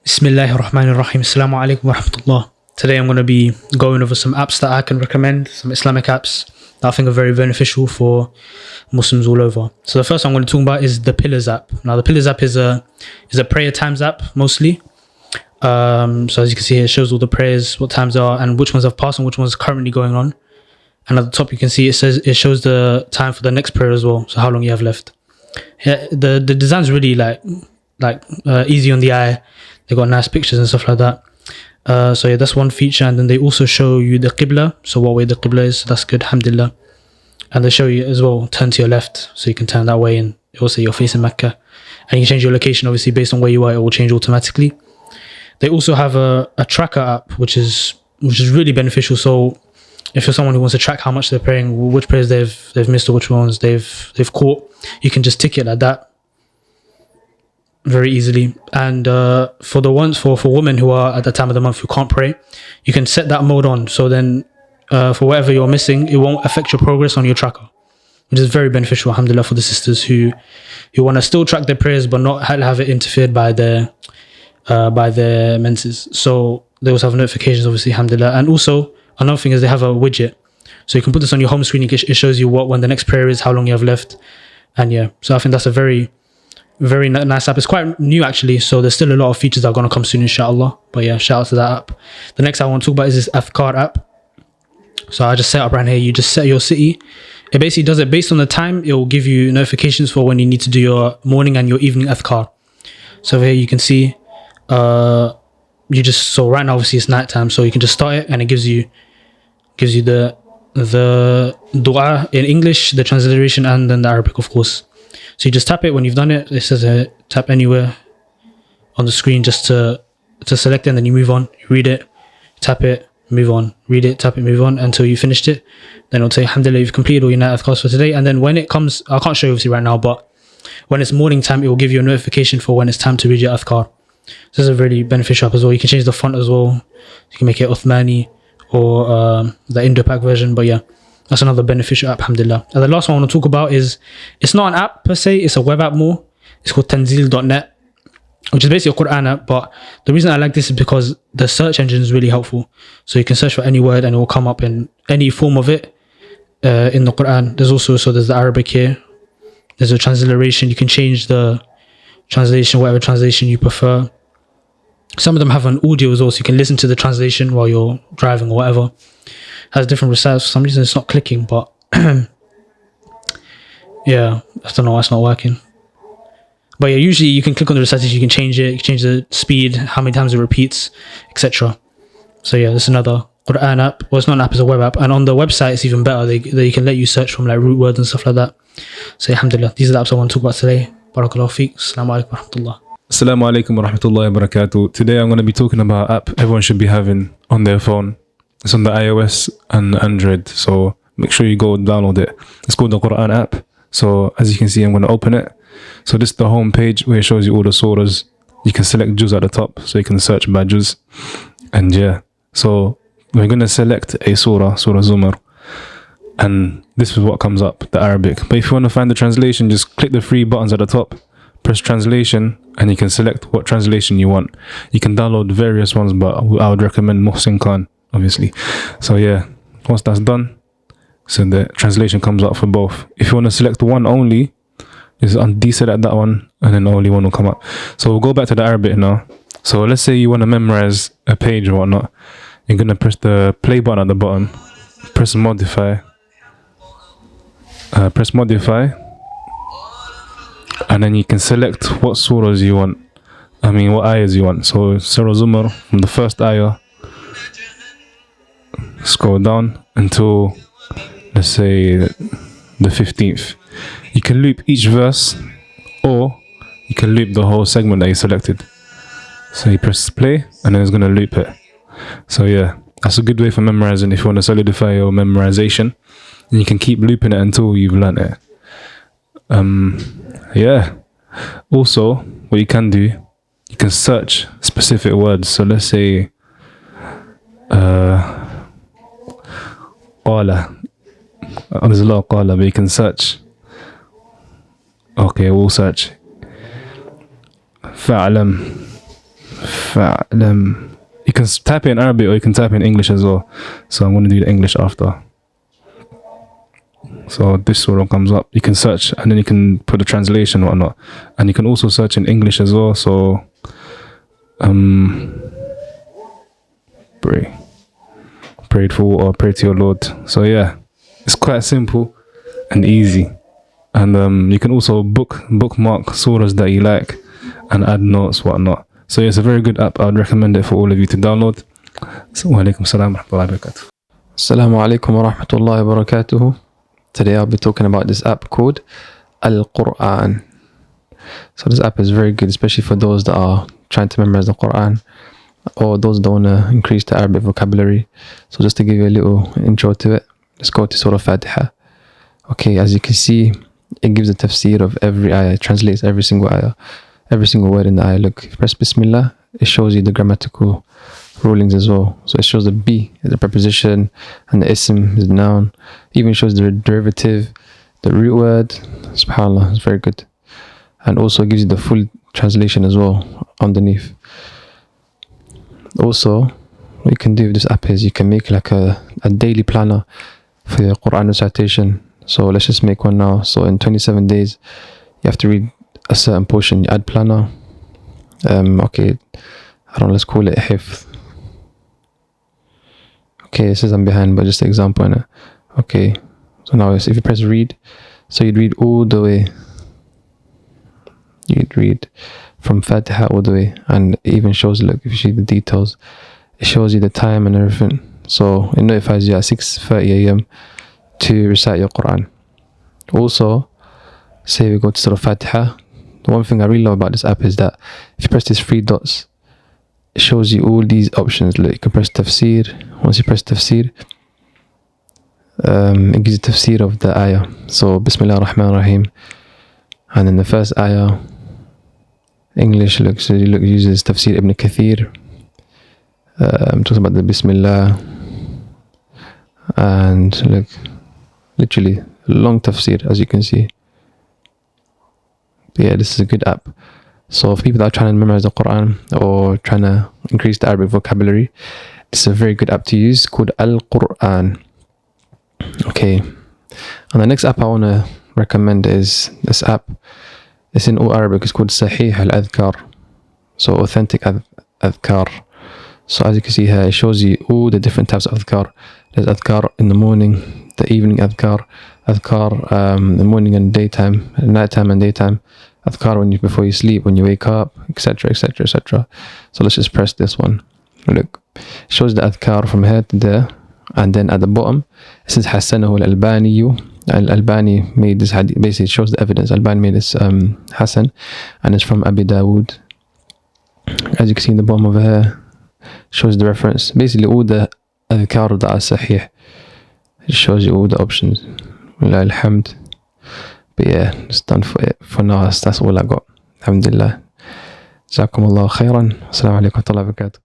Bismillahir Rahmanir Rahim. Assalamu alaikum wa rahmatullah. Today I'm going to be going over some apps that I can recommend, some Islamic apps that I think are very beneficial for Muslims all over. So the first one I'm going to talk about is the Pillars app. Now the Pillars app is a prayer times app mostly. So as you can see here, it shows all the prayers, what times they are, and which ones have passed and which ones are currently going on. And at the top you can see it shows the time for the next prayer as well, so how long you have left. Yeah, the design's really like easy on the eye. They got nice pictures and stuff like that. So yeah, that's one feature. And then they also show you the Qibla, so what way the Qibla is. So that's good, alhamdulillah. And they show you as well, turn to your left, so you can turn that way, and it will say you're facing Mecca. And you can change your location, obviously based on where you are, it will change automatically. They also have a tracker app, which is really beneficial. So if you're someone who wants to track how much they're praying, which prayers they've missed or which ones they've caught, you can just tick it like that very easily. And for the ones for women who are at the time of the month who can't pray, you can set that mode on, so then for whatever you're missing, it won't affect your progress on your tracker, which is very beneficial, alhamdulillah, for the sisters who want to still track their prayers but not have it interfered by their menses. So they also have notifications, obviously, alhamdulillah. And also another thing is they have a widget, so you can put this on your home screen. It shows you when the next prayer is, how long you have left. And yeah, so I think that's a very nice app. It's quite new actually, so there's still a lot of features that are going to come soon, inshallah. But yeah, shout out to that app. The next I want to talk about is this Adkhar app. So I just set up right here. You just set your city. It basically does it based on the time. It will give you notifications for when you need to do your morning and your evening Adkhar. So here you can see so right now obviously it's night time, so you can just start it, and it gives you the dua in English, the transliteration, and then the Arabic, of course. So you just tap it when you've done it. It says tap anywhere on the screen just to select it, and then you move on. You read it, tap it, move on, read it, tap it, move on until you finished it. Then it'll say, alhamdulillah, you've completed all your night adhkars for today. And then when it comes, I can't show you obviously right now, but when it's morning time, it will give you a notification for when it's time to read your adhkar. So this is a really beneficial app as well. You can change the font as well. You can make it Uthmani or the Indo-Pak version. But yeah, that's another beneficial app, alhamdulillah. And the last one I want to talk about is, it's not an app per se, it's a web app more. It's called tanzil.net, which is basically a Quran app. But the reason I like this is because the search engine is really helpful. So you can search for any word and it will come up in any form of it in the Quran. There's the Arabic here. There's a transliteration. You can change the translation, whatever translation you prefer. Some of them have an audio as well, so you can listen to the translation while you're driving or whatever. Has different recitals. For some reason it's not clicking, but yeah, I don't know why it's not working. But yeah, usually you can click on the recitals, you can change it, you can change the speed, how many times it repeats, etc. So yeah, there's another Quran app. Well, it's not an app, it's a web app. And on the website it's even better. They can let you search from like root words and stuff like that. So alhamdulillah, these are the apps I want to talk about today. Barakallahu feek. Assalamu alaikum wa rahmatullah. Assalamu alaikum wa rahmatullahi wa barakatuh. Today I'm going to be talking about an app everyone should be having on their phone. It's on the iOS and Android, so make sure you go download it. It's called the Quran app. So as you can see, I'm going to open it. So this is the home page where it shows you all the surahs. You can select juz at the top, so you can search by juz. And yeah, so we're going to select a surah Zumar. And this is what comes up, the Arabic. But if you want to find the translation, just click the three buttons at the top, press translation, and you can select what translation you want. You can download various ones, but I would recommend Mohsin Khan, obviously. So yeah, once that's done, so the translation comes up for both. If you want to select one only, just deselect that one, and then only one will come up. So we'll go back to the Arabic now. So let's say you want to memorize a page or whatnot. You're going to press the play button at the bottom, press modify, and then you can select what surahs you want. What ayahs you want. So Surah Zumar, from the first ayah, scroll down until, let's say, the 15th. You can loop each verse, or you can loop the whole segment that you selected. So you press play, and then it's going to loop it. So yeah, that's a good way for memorizing if you want to solidify your memorization. And you can keep looping it until you've learnt it. Yeah. Also, what you can do, you can search specific words. So let's say qala. There's a lot of qala, but you can search. Okay, we'll search fa'lam. You can type it in Arabic or you can type it in English as well. So I'm going to do the English after. So this surah comes up. You can search and then you can put the translation or whatnot. And you can also search in English as well. So prayed for or pray to your Lord. So yeah, it's quite simple and easy. And you can also bookmark surahs that you like and add notes, whatnot. So yeah, it's a very good app. I'd recommend it for all of you to download. Wa alaikum salam wa rahmatullahi wa barakatuh. Assalamu alaikum wa rahmatullahi wa barakatuh. Today I'll be talking about this app called Al-Quran. So this app is very good, especially for those that are trying to memorize the Quran or those that want to increase the Arabic vocabulary. So just to give you a little intro to it, let's go to Surah Fatiha. Okay, as you can see, it gives a tafsir of every ayah. It translates every single ayah, every single word in the ayah. Look, if you press Bismillah, it shows you the grammatical rulings as well. So it shows the B is the preposition and the ism is the noun. It even shows the derivative, the root word. SubhanAllah, it's very good. And also it gives you the full translation as well underneath. Also, what you can do with this app is you can make like a daily planner for your Quran recitation. So let's just make one now. So in 27 days, you have to read a certain portion. You add planner. Okay, I don't know, let's call it hifz. Okay, it says I'm behind, but just an example in it. Okay, so now if you press read, so you'd read all the way. You'd read from Fatiha all the way, and it even shows, look, if you see the details, it shows you the time and everything. So it notifies you at 6:30 a.m. to recite your Quran. Also, say we go to Surah Fatiha. The one thing I really love about this app is that if you press these three dots, it shows you all these options. Look, you can press tafsir. Once you press tafsir, it gives you tafsir of the ayah. So Bismillah ar-Rahman ar-Rahim, and then the first ayah, English, look, so you look, uses tafsir Ibn Kathir. I'm talking about the Bismillah, and look, literally long tafsir, as you can see. But yeah, this is a good app. So for people that are trying to memorize the Quran or trying to increase the Arabic vocabulary, it's a very good app to use called Al-Quran. Okay, and the next app I want to recommend is this app. It's in all Arabic. It's called Sahih Al-Adkhar. So authentic Adkhar. So as you can see here, it shows you all the different types of Adkhar. There's Adkhar in the morning, the evening Adkhar, Adkhar in the morning and daytime, nighttime and daytime, Adkhar before you sleep, when you wake up, etc, etc, etc. So let's just press this one. Look, it shows the Adkhar from here to there, and then at the bottom it says Hasanahu al-Albani. Al-Albani made this hadith. Basically it shows the evidence. Albani made this Hasan, and it's from Abi Dawood. As you can see in the bottom over here, shows the reference. Basically all the Adhkar that are Sahih, it shows you all the options. Wallah alhamd. But yeah, it's done for it for now. That's all I got. Alhamdulillah. Jazakumullah khairan. Assalamu alaikum wa rahmatullahi wa barakatuh.